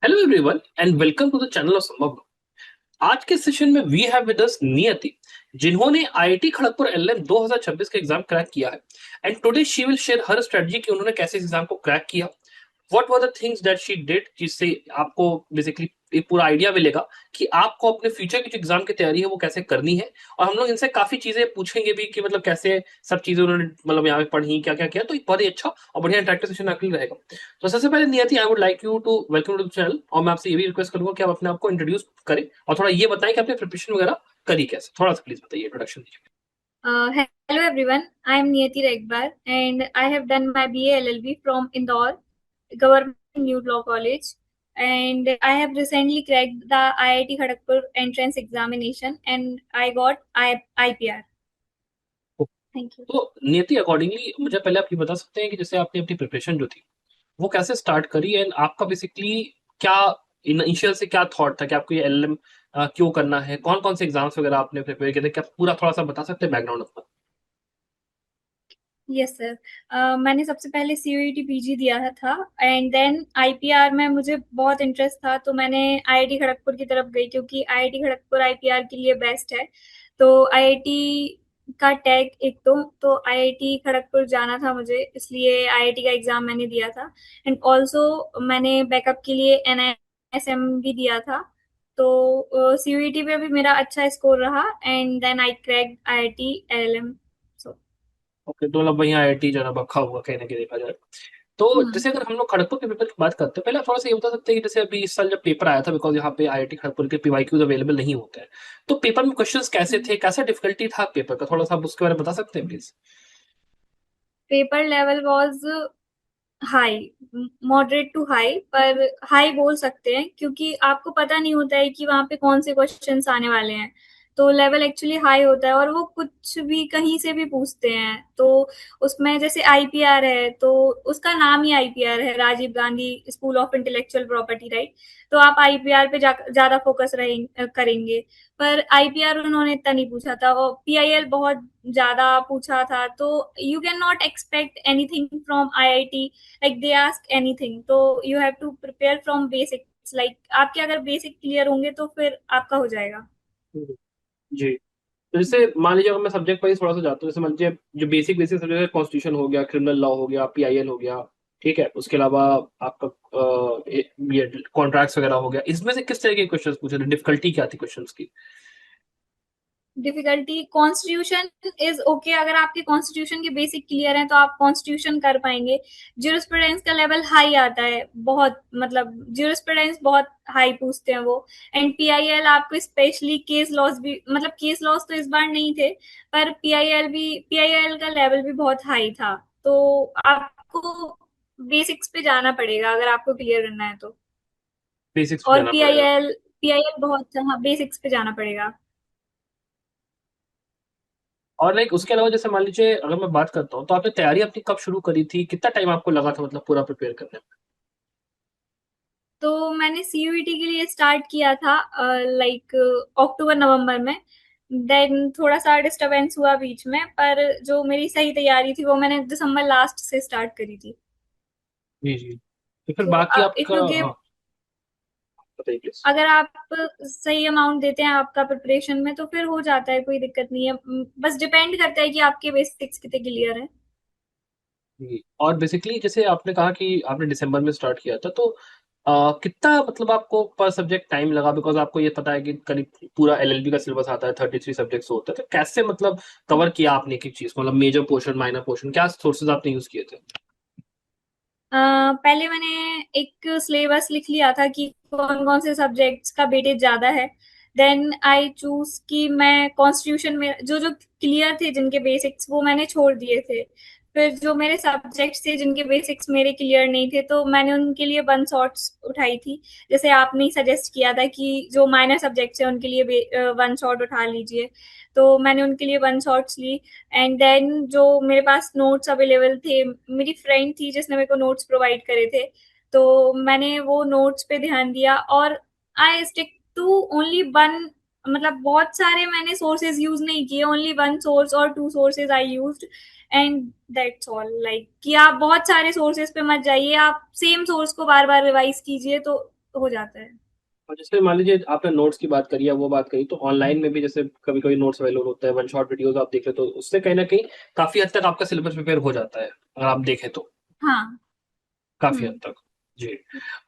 Hello everyone and welcome to the channel of Sambhav. आज के session में वी हैव विद अस नियति, जिन्होंने आईआईटी खड़गपुर एलएम 2026 का एग्जाम क्रैक किया है। And today she will share her strategy कि उन्होंने कैसे इस एग्जाम को क्रैक किया, what were the things that she did, जिससे आपको बेसिकली एक पूरा आइडिया मिलेगा कि आपको अपने फ्यूचर की जो एग्जाम की तैयारी है वो कैसे करनी है। और हम लोग इनसे काफी चीजें पूछेंगे भी कि मतलब कैसे सब चीजें उन्होंने मतलब यहाँ पे पढ़ी, क्या क्या किया। तो एक बहुत ही अच्छा और बढ़िया इंटरेक्टिव सेशन आपके लिए रहेगा। तो सबसे पहले Niyati, I would like you to welcome to the channel, और मैं आपसे ये भी रिक्वेस्ट करूंगा कि आप अपने आप को इंट्रोड्यूस करें और थोड़ा ये बताएं कि आपने प्रिपरेशन वगैरह करी कैसे। थोड़ा सा प्लीज बताइए, इंट्रोडक्शन दीजिए। Hello everyone, I am Niyati Regbar and I have done my BA LLB from Indore Government New Law College, and I have recently cracked the IIT Kharagpur entrance examination and I got IPR. Thank you. तो नियति, accordingly मुझे पहले आप ये बता सकते हैं कि जैसे आपने अपनी प्रिपरेशन जो थी वो कैसे स्टार्ट करी, एंड आपका बेसिकली क्या इनिशियल से क्या थॉट था कि आपको ये एलएलएम क्यों करना है, कौन कौन से एग्जाम्स वगैरह आपने प्रिपेयर किए थे, क्या पूरा थोड़ा सा बता सकते हैं बैकग्राउंड अपना। Yes sir. मैंने सबसे पहले सीयूईटी पीजी दिया था एंड देन आईपीआर में मुझे बहुत इंटरेस्ट था, तो मैंने आईआईटी खड़गपुर की तरफ गई क्योंकि आईआईटी खड़गपुर आईपीआर के लिए बेस्ट है। तो आईआईटी का टैग एक तो आईआईटी खड़गपुर जाना था मुझे, इसलिए आईआईटी का एग्जाम मैंने दिया था। एंड ऑल्सो मैंने बैकअप के लिए एनआईएसएम भी दिया था। तो सीयूईटी पे भी मेरा अच्छा स्कोर रहा and then I cracked IIT LLM. Okay, तो मतलब वहीं आईआईटी जो है ना रखा हुआ कहीं ना कहीं देखा जाए। तो सो जैसे अगर हम लोग खड़गपुर के पेपर की बात करते हैं, पहले आप थोड़ा सा ये बता सकते हैं कि जैसे अभी इस साल जब पेपर आया था, बिकॉज यहाँ पे आईआईटी खड़गपुर के पीवाईक्यूज अवेलेबल नहीं होते हैं, तो पेपर में क्वेश्चंस कैसे थे, कैसा डिफिकल्टी था पेपर का, थोड़ा सा आप उसके बारे में बता सकते हैं please. Paper level was high, moderate to high, पर हाई बोल सकते हैं क्योंकि आपको पता नहीं होता है कि वहां पे कौन से क्वेश्चंस आने वाले हैं। तो लेवल एक्चुअली हाई होता है और वो कुछ भी कहीं से भी पूछते हैं। तो उसमें जैसे आईपीआर है तो उसका नाम ही आईपीआर है, Rajiv Gandhi school of intellectual property, right. तो आप आईपीआर पे ज्यादा फोकस करेंगे। पर आईपीआर उन्होंने इतना नहीं पूछा था और पीआईएल बहुत ज्यादा पूछा था। तो you can not expect anything from IIT, like they ask anything, तो you have to prepare from basics. Like आपके अगर बेसिक क्लियर होंगे तो फिर आपका हो जाएगा। हम्म, जी। तो जैसे मान लीजिए अगर मैं सब्जेक्ट वाइज थोड़ा सा जाता हूँ, जैसे मान लीजिए जो बेसिक बेसिक सब्जेक्ट है, कॉन्स्टिट्यूशन हो गया, क्रिमिनल लॉ हो गया, पीआईएल हो गया, ठीक है, उसके अलावा आपका ये कॉन्ट्रैक्ट्स वगैरह हो गया, इसमें से किस तरह के क्वेश्चंस पूछे थे, डिफिकल्टी क्या थी क्वेश्चंस की। डिफिकल्टी कॉन्स्टिट्यूशन इज ओके, अगर आपके कॉन्स्टिट्यूशन के बेसिक क्लियर हैं तो आप कॉन्स्टिट्यूशन कर पाएंगे। ज्यूरिस्प्रूडेंस का लेवल हाई आता है बहुत, मतलब ज्यूरिस्प्रूडेंस बहुत हाई पूछते हैं वो। एंड पीआईएल आपको स्पेशली केस लॉस भी, मतलब केस लॉस तो इस बार नहीं थे, पर पीआईएल का लेवल भी बहुत हाई था। तो आपको बेसिक्स पे जाना पड़ेगा अगर आपको क्लियर करना है तो। बेसिक्स पे और जाना पड़ेगा। पीआईएल बहुत, हाँ, बेसिक्स पे जाना पड़ेगा। और लाइक उसके अलावा जैसे मान लीजिए अगर मैं बात करता हूँ, तो आपने तैयारी अपनी कब शुरू करी थी, कितना टाइम आपको लगा था मतलब पूरा प्रिपेयर करने तो मैंने सीयूईटी के लिए स्टार्ट किया था लाइक अक्टूबर नवंबर में। देन थोड़ा सा डिस्टरबेंस हुआ बीच में, पर जो मेरी सही तैयारी थी वो मैंने दिसंबर लास्ट से स्टार्ट करी थी। में। जी जी। तो फिर तो बाकी इफ आपका, यू हाँ, गिव, बताइए प्लीज। अगर आप सही अमाउंट देते हैं आपका प्रिपरेशन में तो फिर हो जाता है, कोई दिक्कत नहीं है। बस डिपेंड करता है कि आपके बेसिक्स कितने क्लियर है। जी, और बेसिकली जैसे आपने कहा कि आपने दिसंबर में स्टार्ट किया था, तो कितना मतलब आपको पर सब्जेक्ट टाइम लगा, बिकॉज आपको ये पता है कि करीब पूरा एलएलबी का सिलेबस आता है, 33 सब्जेक्ट्स होते हैं, तो कैसे मतलब कवर किया आपने एक एक चीज को, मतलब मेजर पोर्शन, माइनर पोर्शन, क्या सोर्सेज आपने यूज किए थे। पहले मैंने एक सिलेबस लिख लिया था कि कौन कौन से सब्जेक्ट्स का वेटेज ज्यादा है। देन आई चूज कि मैं कॉन्स्टिट्यूशन में जो जो क्लियर थे जिनके बेसिक्स वो मैंने छोड़ दिए थे। फिर जो मेरे सब्जेक्ट्स थे जिनके बेसिक्स मेरे क्लियर नहीं थे तो मैंने उनके लिए वन शॉट्स उठाई थी। जैसे आपने ही सजेस्ट किया था कि जो माइनर सब्जेक्ट्स हैं उनके लिए वन शॉट उठा लीजिए, तो मैंने उनके लिए वन शॉट्स ली। एंड देन जो मेरे पास नोट्स अवेलेबल थे, मेरी फ्रेंड थी जिसने मेरे को नोट्स प्रोवाइड करे थे, तो मैंने वो नोट्स पे ध्यान दिया और I stick to only one. मतलब बहुत सारे मैंने सोर्सेज यूज नहीं किए, ओनली वन सोर्स और two sources I used and that's all. Like कि आप बहुत सारे सोर्सेज पे मत जाइए, आप सेम सोर्स को बार बार रिवाइज कीजिए तो हो जाता है। और जैसे मान लीजिए आपने नोट्स की बात करी है, वो बात करी, तो ऑनलाइन में भी जैसे कभी कभी नोट्स अवेलेबल होते हैं, वन शॉट वीडियोस आप देख ले तो उससे कहीं ना कहीं काफी हद तक आपका सिलेबस प्रिपेयर हो जाता है, अगर आप देखें तो हाँ। काफी हद हम्म। तक। जी।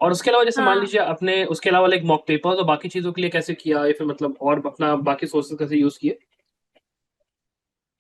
और उसके अलावा जैसे मान हाँ। लीजिए अपने उसके अलावा लाइक मॉक पेपर्स और बाकी चीजों के लिए कैसे किया, या फिर मतलब और अपना बाकी सोर्सेज कैसे यूज किए?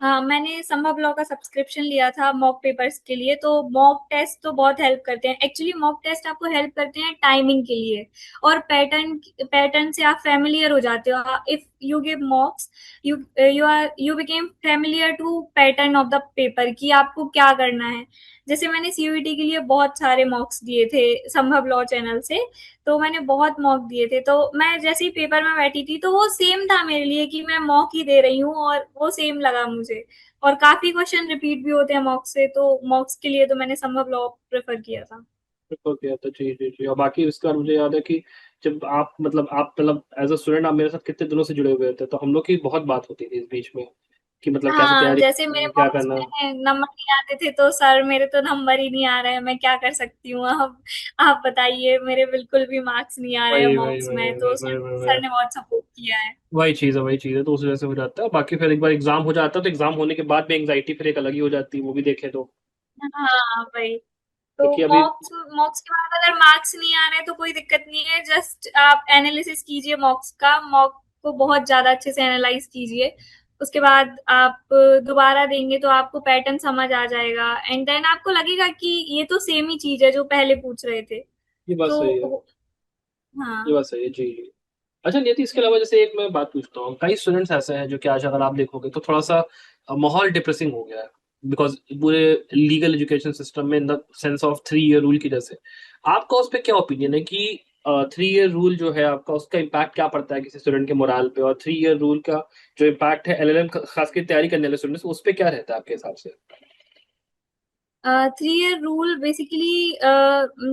हाँ, मैंने संभव लॉ का सब्सक्रिप्शन लिया था मॉक पेपर्स के लिए। तो मॉक टेस्ट तो बहुत हेल्प करते हैं। एक्चुअली मॉक टेस्ट आपको हेल्प करते हैं टाइमिंग के लिए, और पैटर्न पैटर्न से आप फेमिलियर हो जाते हो। If you give mocks, you became familiar to pattern of the paper, कि आपको क्या करना है। जैसे मैंने सीयूईटी के लिए बहुत सारे मॉक्स दिए थे संभव लॉ चैनल से। तो मैंने बहुत मॉक दिए थे, तो मैं जैसे ही पेपर में बैठी थी तो वो सेम था मेरे लिए कि मैं मॉक ही दे रही हूँ, और वो सेम लगा मुझे। और काफी क्वेश्चन रिपीट भी होते हैं मॉक से, तो मॉक्स के लिए तो मैंने संभव लॉ प्रेफर किया था। प्रिफर किया था, जी जी जी। और बाकी इसके बाद मुझे याद है कि जब आप मतलब एज अ स्टूडेंट आप मेरे साथ कितने दिनों से जुड़े हुए थे, तो हम लोग की बहुत बात होती थी इस बीच में कि मतलब कैसे हाँ, तैयारी जैसे मेरे करनी है, क्या मॉक्स करना है। में नंबर नहीं आते थे तो सर मेरे तो नंबर ही नहीं आ रहे हैं, मैं क्या कर सकती हूँ अब, आप बताइए। मेरे बिल्कुल भी मार्क्स नहीं आ रहे हैं वही वही मॉक्स वही में, वही तो वही सर वही वही सर ने बहुत सपोर्ट किया है। वही चीज है, तो उस वजह से हो जाता है। बाकी फिर एक बार एग्जाम हो जाता है, तो एग्जाम होने के बाद भी एंग्जाइटी फिर एक अलग ही हो जाती है, वो भी देखें तो। हाँ वही। तो क्योंकि अभी मॉक्स मॉक्स के बाद अगर मार्क्स नहीं आ रहे हैं तो कोई दिक्कत नहीं है। जस्ट आप एनालिसिस कीजिए मॉक्स का, मॉक को बहुत ज्यादा अच्छे से एनालाइज कीजिए। उसके बाद आप दोबारा देंगे तो आपको पैटर्न समझ आ जाएगा, एंड देन आपको लगेगा कि ये तो सेम ही चीज है जो पहले पूछ रहे थे। ये बात सही है, तो ये हाँ। बात सही है, जी जी। अच्छा नियति, इसके अलावा जैसे एक मैं बात पूछता हूँ, कई स्टूडेंट्स ऐसे हैं जो कि आज अगर आप देखोगे तो थोड़ा सा माहौल डिप्रेसिंग हो गया है, बिकॉज पूरे लीगल एजुकेशन सिस्टम में in the sense of 3 year rule की वजह से। आपका उस पर क्या ओपिनियन है कि 3 ईयर रूल जो है आपका, उसका इम्पैक्ट क्या पड़ता है किसी स्टूडेंट के मोराल पे, और 3 ईयर रूल का जो इम्पैक्ट है एलएलएम खासकर तैयारी करने वाले स्टूडेंट्स, उस पर क्या रहता है आपके हिसाब से? 3 ईयर रूल बेसिकली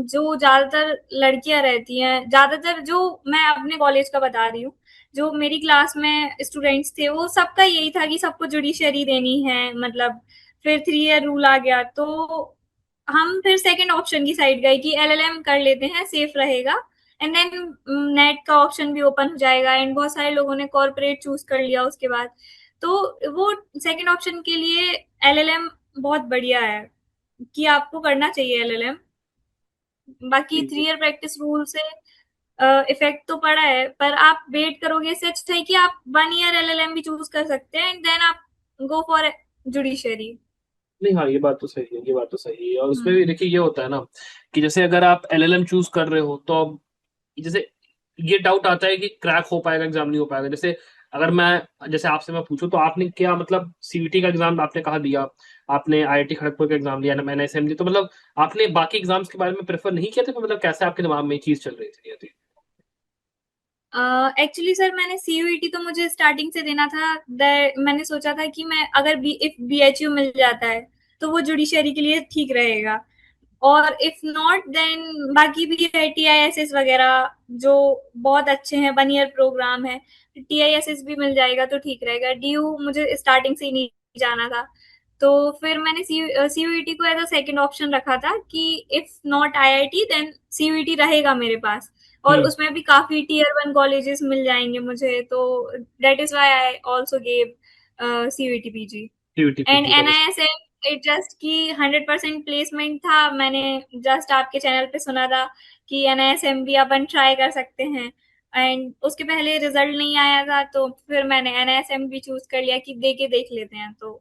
जो ज्यादातर लड़कियां रहती हैं, ज्यादातर जो मैं अपने कॉलेज का बता रही हूँ, जो मेरी क्लास में स्टूडेंट्स थे वो सबका यही था कि सबको जुडिशरी देनी है। मतलब फिर 3 ईयर रूल आ गया तो हम फिर सेकंड ऑप्शन की साइड गए कि एलएलएम कर लेते हैं, सेफ रहेगा। एंड देन नेट का ऑप्शन भी ओपन हो जाएगा, एंड बहुत सारे लोगों ने कॉर्पोरेट चूज कर लिया उसके बाद। तो वो सेकंड ऑप्शन के लिए एलएलएम बहुत बढ़िया है, कि आपको करना चाहिए एलएलएम। बाकी जी थ्री जी। ईयर प्रैक्टिस रूल से इफेक्ट तो पड़ा है, पर आप वेट करोगे इससे अच्छा है कि आप 1 ईयर एलएलएम भी चूज कर सकते हैं, एंड देन आप गो फॉर जुडिशरी। नहीं, हाँ, ये बात तो सही है, ये बात तो सही है। और उसमें हम्म। भी देखिए ये होता है ना कि जैसे अगर आप एलएलएम चूज कर रहे हो तो अब जैसे ये डाउट आता है कि क्रैक हो पाएगा एग्जाम, नहीं हो पाएगा। जैसे अगर मैं जैसे आपसे मैं पूछूं तो आपने क्या मतलब सीईटी का एग्जाम आपने कहा दिया, आपने आईआईटी खड़गपुर का एग्जाम दिया ना, एनआईएसएम दी, तो मतलब आपने बाकी एग्जाम्स के बारे में प्रेफर नहीं किया था, तो मतलब कैसे आपके दिमाग में ये चीज चल रही थी ये थी? एक्चुअली सर मैंने सीयूईटी तो मुझे स्टार्टिंग से देना था। मैंने सोचा था कि मैं अगर इफ बीएचयू मिल जाता है तो वो जुडिशरी के लिए ठीक रहेगा, और इफ नॉट देन बाकी भी है टीआईएसएस वगैरह जो बहुत अच्छे हैं, 1 ईयर प्रोग्राम है। टीआईएसएस भी मिल जाएगा तो ठीक रहेगा। डीयू मुझे स्टार्टिंग से ही नहीं जाना था, तो फिर मैंने सीयूईटी को एज अ सेकंड ऑप्शन रखा था कि if not IIT then CUET रहेगा मेरे पास। और हम्म। उसमें भी काफी टीयर 1 कॉलेजेस मिल जाएंगे मुझे, तो that is why I also gave CUET PG. CET and PG का बस। एनआईएसएम इट जस्ट कि 100% प्लेसमेंट था। मैंने जस्ट आपके चैनल पे सुना था कि एनआईएसएम भी अपन ट्राई कर सकते हैं, एंड उसके पहले रिजल्ट नहीं आया था, तो फिर मैंने एनआईएसएम भी चूज कर लिया कि दे के देख लेते हैं, तो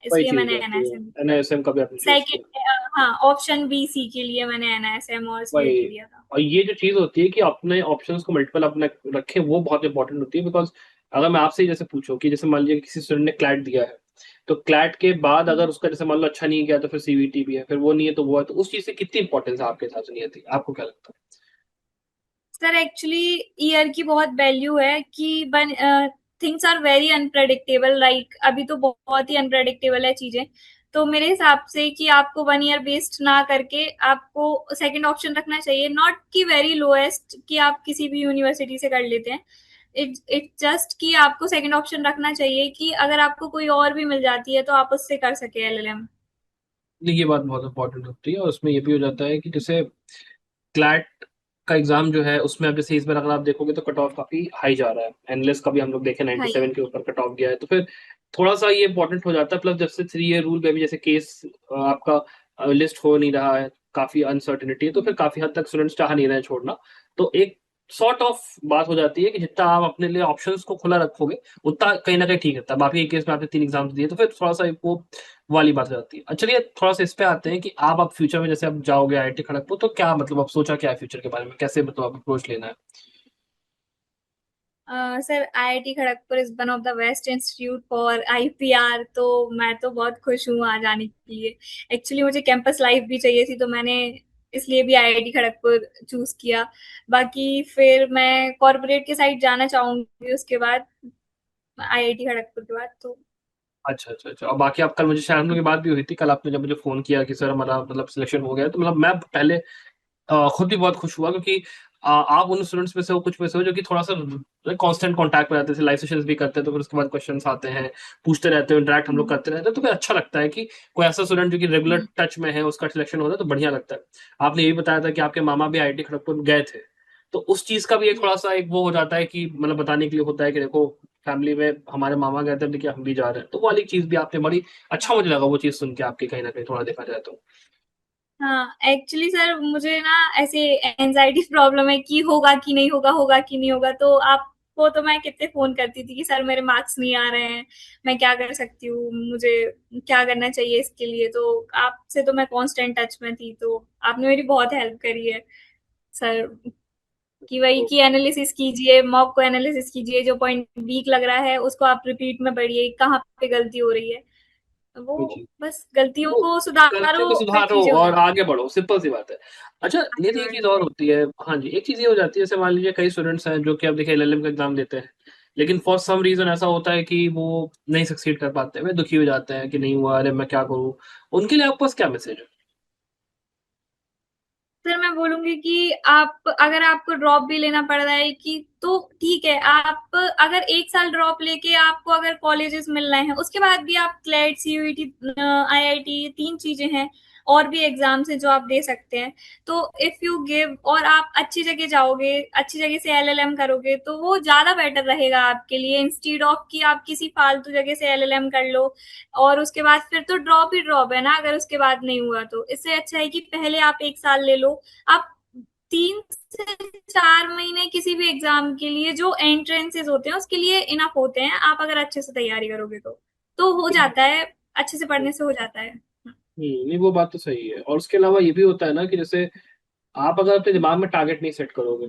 वही इसलिए चीज मैंने रहती है, एनआईएसएम किया। एनआईएसएम का भी आपने चूज किया। सेकंड, हाँ, ऑप्शन बी सी के लिए मैंने एनआईएसएम और वही। सीयूईटी दिया था। और ये जो चीज होती है कि अपने ऑप्शंस को मल्टीपल अपने रखें, वो बहुत इंपॉर्टेंट होती है। बिकॉज अगर मैं आपसे ही जैसे पूछूं कि जैसे मान लीजिए किसी स्टूडेंट ने क्लैट दिया है, तो क्लैट के बाद अगर उसका जैसे मान लो अच्छा नहीं गया तो फिर सीवीटी भी है, फिर वो नहीं है तो वो है, तो उस चीज से कितनी इंपॉर्टेंस है आपके हिसाब से, नहीं आती? आपको क्या लगता सर एक्चुअली ईयर की बहुत वैल्यू है कि things are very unpredictable. Like अभी तो बहुत ही अनप्रेडिक्टेबल है चीजें। तो मेरे हिसाब से कि आपको 1 ईयर वेस्ट ना करके आपको सेकंड ऑप्शन रखना चाहिए। नॉट कि वेरी लोएस्ट कि आप किसी भी यूनिवर्सिटी से कर लेते हैं। इट जस्ट कि आपको सेकंड ऑप्शन रखना चाहिए कि अगर आपको कोई और भी मिल जाती है तो आप उससे कर सके एलएलएम। है? नहीं, ये बात बहुत इंपॉर्टेंट होती है। और उसमें ये भी हो जाता है कि जैसे क्लैट का एग्जाम जो है उसमें अब जैसे इस बार अगर आप देखोगे तो कट ऑफ काफी हाई जा रहा है, एनलेस का भी हम लोग देखें हाँ 97 के ऊपर कट ऑफ गया है, तो फिर थोड़ा सा ये इंपॉर्टेंट हो जाता है। प्लस जब से 3 ईयर रूल में भी जैसे केस आपका लिस्ट हो नहीं रहा है, काफी अनसर्टिनिटी है, तो फिर काफी हद तक स्टूडेंट्स चाह नहीं रहे हैं छोड़ना। तो एक सॉर्ट ऑफ बात हो जाती है कि जितना आप अपने लिए ऑप्शंस को खुला रखोगे उतना कहीं ना कहीं ठीक रहता है। बाकी एक केस में आपने 3 एग्जाम्स दिए तो फिर थोड़ा सा वो वाली बात हो जाती है। अच्छा, चलिए थोड़ा सा इस पे आते हैं कि आप अब फ्यूचर में जैसे आप जाओगे आईआईटी खड़गपुर, तो क्या मतलब आप सोचा क्या है फ्यूचर के बारे में, कैसे मतलब आप अप्रोच लेना है? Sir, IIT Kharagpur is one of the best institute for IPR, तो मैं तो बहुत खुश हूँ वहाँ जाने के लिए। एक्चुअली मुझे कैंपस लाइफ भी चाहिए थी, तो मैंने इसलिए भी आईआईटी खड़गपुर चूज किया। बाकी फिर मैं कॉर्पोरेट के साइड जाना चाहूंगी उसके बाद, आईआईटी खड़गपुर के बाद तो। अच्छा अच्छा अच्छा। और बाकी आप कल, मुझे शायद हम लोग की बात भी हुई थी कल, आपने जब मुझे फोन किया कि सर हमारा मतलब सिलेक्शन हो गया है, तो मतलब मैं पहले खुद भी बहुत खुश हुआ, क्योंकि आप उन स्टूडेंट्स में से हो, कुछ में से हो जो कि थोड़ा सा कांस्टेंट कांटेक्ट में रहते थे, लाइव सेशंस भी करते हैं, तो फिर उसके बाद क्वेश्चंस आते हैं, पूछते रहते हो, इंटरेक्ट हम लोग हम्म, करते रहते हैं, तो फिर अच्छा लगता है कि कोई ऐसा स्टूडेंट जो कि रेगुलर हम्म, टच में है उसका सिलेक्शन होता है, तो बढ़िया लगता है। आपने ये भी बताया था कि आपके मामा भी आईआईटी खड़गपुर गए थे, तो उस चीज का भी एक थोड़ा सा एक वो हो जाता है कि मतलब बताने के लिए होता है कि देखो फैमिली में हमारे मामा गए थे, देखिए हम भी जा रहे हैं, तो वो वाली चीज भी आपने बड़ी अच्छा मुझे लगा वो चीज सुन के आपकी, कहीं ना कहीं थोड़ा देखा जाए तो। हाँ, एक्चुअली सर मुझे ना ऐसे एंजाइटी प्रॉब्लम है कि होगा कि नहीं होगा, होगा कि नहीं होगा। तो आपको तो मैं कितने फोन करती थी कि सर मेरे मार्क्स नहीं आ रहे हैं, मैं क्या कर सकती हूँ, मुझे क्या करना चाहिए इसके लिए। तो आपसे तो मैं कांस्टेंट टच में थी, तो आपने मेरी बहुत हेल्प करी है सर। कि वही तो की एनालिसिस कीजिए, मॉक को एनालिसिस कीजिए, जो पॉइंट वीक लग रहा है उसको आप रिपीट में पढ़िए, कहाँ पे गलती हो रही है। वो जी, बस गलतियों वो को गलतियों सुधारो, को फिर सुधारो चीजें हो और जाती आगे बढ़ो, सिंपल सी बात है। अच्छा, ये तो एक चीज और हैं। होती है। हाँ जी, एक चीज ये हो जाती है, जैसे मान लीजिए कई स्टूडेंट्स हैं जो कि अब देखिए एलएलएम का एग्जाम देते हैं, लेकिन फॉर सम रीजन ऐसा होता है कि वो नहीं सक्सीड कर पाते, वे दुखी हो जाते हैं कि नहीं हुआ, अरे मैं क्या करूँ। उनके लिए आपके पास क्या मैसेज है? सर मैं बोलूंगी कि आप, अगर आपको ड्रॉप भी लेना पड़ रहा है कि तो ठीक है। आप अगर 1 साल ड्रॉप लेके आपको अगर कॉलेजेस मिल रहे हैं, उसके बाद भी आप क्लेट, सीयूईटी, आईआईटी, 3 चीजें हैं, और भी एग्जाम्स हैं जो आप दे सकते हैं। तो इफ यू गिव और आप अच्छी जगह जाओगे, अच्छी जगह से एलएलएम करोगे, तो वो ज्यादा बेटर रहेगा आपके लिए, इंस्टीड ऑफ कि आप किसी फालतू जगह से एलएलएम कर लो और उसके बाद फिर तो ड्रॉप ही ड्रॉप है ना। अगर उसके बाद नहीं हुआ तो इससे अच्छा है कि पहले आप 1 साल ले लो। आप 3 से 4 महीने किसी भी एग्जाम के लिए जो एंट्रेंसेस होते हैं उसके लिए इनफ होते हैं, आप अगर अच्छे से तैयारी करोगे तो हो जाता है, अच्छे से पढ़ने से हो जाता है। नहीं वो बात तो सही है। और उसके अलावा ये भी होता है ना कि जैसे आप अगर अपने दिमाग में टारगेट नहीं सेट करोगे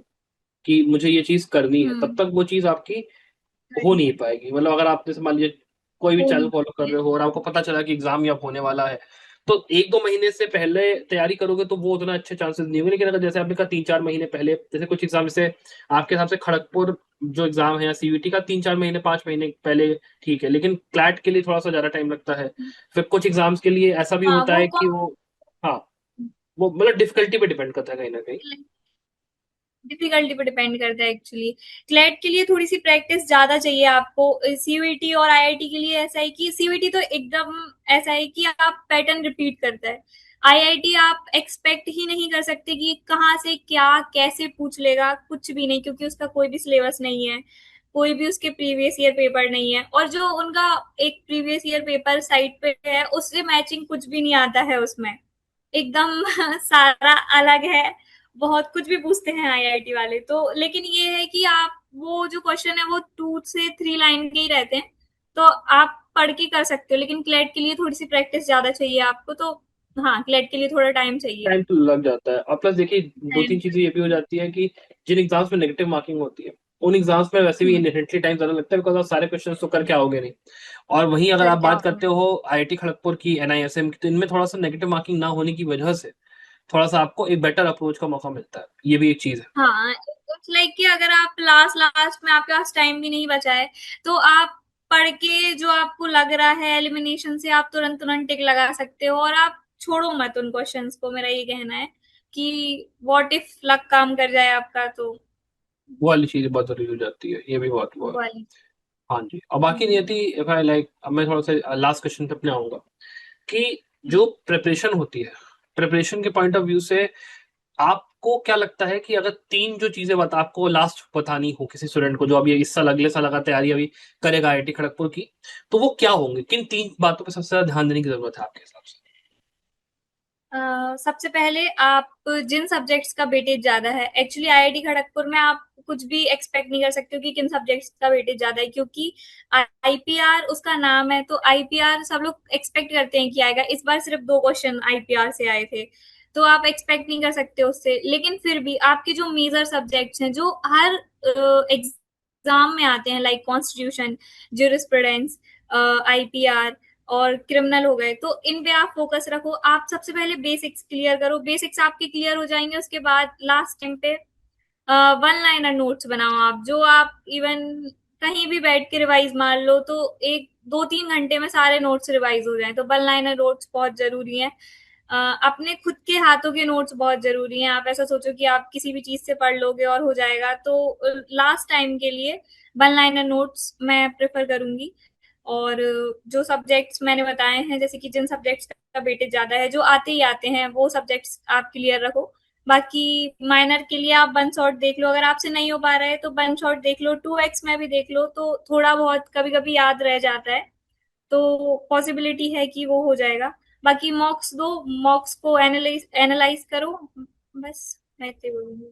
कि मुझे ये चीज करनी है, तब हम्म, तक वो चीज आपकी हो नहीं पाएगी। मतलब अगर आप जैसे मान लीजिए कोई भी हो चैनल नहीं फॉलो कर पाती है। रहे हो और आपको पता चला कि एग्जाम या होने वाला है, तो 1-2 महीने से पहले तैयारी करोगे तो वो उतना अच्छे चांसेस नहीं होंगे। लेकिन अगर जैसे आपने कहा 3-4 महीने पहले, जैसे कुछ एग्जाम जैसे आपके हिसाब से खड़गपुर जो एग्जाम है या सीयूईटी का 3-4 महीने 5 महीने पहले ठीक है, लेकिन क्लैट के लिए थोड़ा सा ज्यादा टाइम लगता है। फिर कुछ एग्जाम्स के लिए ऐसा भी हाँ, होता वो है कि वो, हाँ, वो मतलब डिफिकल्टी पे डिपेंड करता है कहीं ना कहीं। डिफिकल्टी पे डिपेंड करता है एक्चुअली। क्लेट के लिए थोड़ी सी प्रैक्टिस ज्यादा चाहिए आपको। सीयूईटी और आईआईटी के लिए ऐसा है कि सीयूईटी तो एकदम ऐसा है कि आप पैटर्न रिपीट करता है। आईआईटी आप एक्सपेक्ट ही नहीं कर सकते कि कहाँ से क्या कैसे पूछ लेगा, कुछ भी नहीं, क्योंकि उसका कोई भी सिलेबस नहीं है, कोई भी उसके प्रीवियस ईयर पेपर नहीं है, और जो उनका एक प्रीवियस ईयर पेपर साइट पे है उससे मैचिंग कुछ भी नहीं आता है उसमें, एकदम सारा अलग है। बहुत कुछ भी पूछते हैं आईआईटी वाले तो, लेकिन ये है कि आप वो जो क्वेश्चन है वो 2 से 3 लाइन के ही रहते हैं, तो आप पढ़ के कर सकते हो। लेकिन क्लेट के लिए थोड़ी सी प्रैक्टिस ज्यादा चाहिए आपको, तो हाँ, क्लेट के लिए थोड़ा टाइम चाहिए। टाइम तो लग जाता है। और प्लस देखिए दो टाइम। तीन चीजें ये भी हो जाती है कि जिन एग्जाम्स में नेगेटिव मार्किंग होती है, उन एग्जाम्स में वैसे भी हम्म, इनहेरेंटली टाइम ज्यादा लगता है, बिकॉज आप सारे क्वेश्चन तो करके आओगे नहीं। और वहीं अगर सर आप क्या बात होगा। करते हो आईआईटी खड़गपुर की, एनआईएसएम की, तो इनमें थोड़ा सा नेगेटिव मार्किंग ना होने की वजह से थोड़ा सा आपको एक बेटर अप्रोच का मौका मिलता है, ये भी एक चीज है। हाँ, इट्स लाइक कि अगर आप लास्ट लास्ट में आपके पास टाइम भी नहीं बचा है, तो आप पढ़ के जो आपको लग रहा है एलिमिनेशन से, आप तुरंत तुरंत टिक लगा सकते हो, और आप छोड़ो मत उन क्वेश्चंस को। मेरा ये कहना है कि व्हाट इफ लक काम कर जाए आपका तो। वो वाली चीज बहुत जरूरी हो जाती है, ये भी बहुत हुआ है। वाली। हाँ जी। और बाकी हम्म, नियति, इफ आई लाइक, अब मैं थोड़ा सा लास्ट क्वेश्चन पे अपने आऊंगा कि जो प्रिपरेशन होती है, प्रिपरेशन के पॉइंट ऑफ व्यू से आप आपको क्या लगता है कि अगर 3 जो चीजें आपको लास्ट बतानी हो किसी स्टूडेंट को जो अभी इस साल अगले साल अगर तैयारी अभी करेगा आईआईटी खड़गपुर की, तो वो क्या होंगे? किन 3 बातों पे सबसे ज्यादा ध्यान देने की जरूरत है आपके हिसाब से? सबसे पहले आप जिन सब्जेक्ट्स का वेटेज ज्यादा है, एक्चुअली आईआईटी खड़गपुर में आप कुछ भी एक्सपेक्ट नहीं कर सकते हो कि किन सब्जेक्ट्स का वेटेज ज्यादा है, क्योंकि आईपीआर उसका नाम है, तो आईपीआर सब लोग एक्सपेक्ट करते हैं कि आएगा। इस बार सिर्फ 2 क्वेश्चन आईपीआर से आए थे, तो आप एक्सपेक्ट नहीं कर सकते उससे। लेकिन फिर भी आपके जो मेजर सब्जेक्ट्स हैं जो हर एग्जाम में आते हैं, लाइक कॉन्स्टिट्यूशन, ज्यूरिस्प्रूडेंस, आईपीआर और क्रिमिनल हो गए, तो इन पे आप फोकस रखो। आप सबसे पहले बेसिक्स क्लियर करो, बेसिक्स आपके क्लियर हो जाएंगे, उसके बाद लास्ट टाइम पे वन लाइनर नोट्स बनाओ आप, जो आप इवन कहीं भी बैठ के रिवाइज मार लो तो 1-2-3 घंटे में सारे नोट्स रिवाइज हो जाएं। तो वन लाइनर नोट्स बहुत जरूरी है। अपने खुद के हाथों के नोट्स बहुत जरूरी हैं। आप ऐसा सोचो कि आप किसी भी चीज से पढ़ लोगे और हो जाएगा, तो लास्ट टाइम के लिए वन लाइनर नोट्स मैं प्रेफर करूंगी। और जो सब्जेक्ट्स मैंने बताए हैं, जैसे कि जिन सब्जेक्ट्स का वेटेज ज्यादा है, जो आते ही आते हैं, वो सब्जेक्ट्स आप क्लियर रखो। बाकी माइनर के लिए आप वन शॉट देख लो, अगर आपसे नहीं हो पा रहा है तो वन शॉट देख लो, 2x में भी देख लो, तो थोड़ा बहुत कभी कभी याद रह जाता है, तो पॉसिबिलिटी है कि वो हो जाएगा। बाकी मॉक्स दो, मॉक्स को एनालाइज एनालाइज करो, बस मैं इतने बोलूंगी।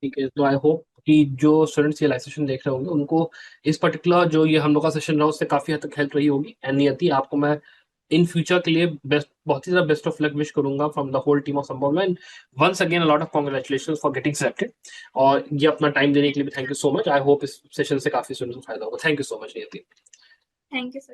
ठीक है, तो आई होप कि जो स्टूडेंट्स ये लाइव सेशन देख रहे होंगे उनको इस पर्टिकुलर जो ये हम लोग का सेशन रहा उससे काफी हद तक हेल्प रही होगी। एंड नियति, आपको मैं इन फ्यूचर के लिए बेस्ट, बहुत ही ज्यादा बेस्ट ऑफ लक विश करूंगा from the whole team of Sambhav. And once again a lot of congratulations for getting selected, और ये अपना टाइम देने के लिए भी thank you so much. I hope इस सेशन से काफी स्टूडेंट्स को फायदा होगा। Thank you so much Niyati. Thank you sir.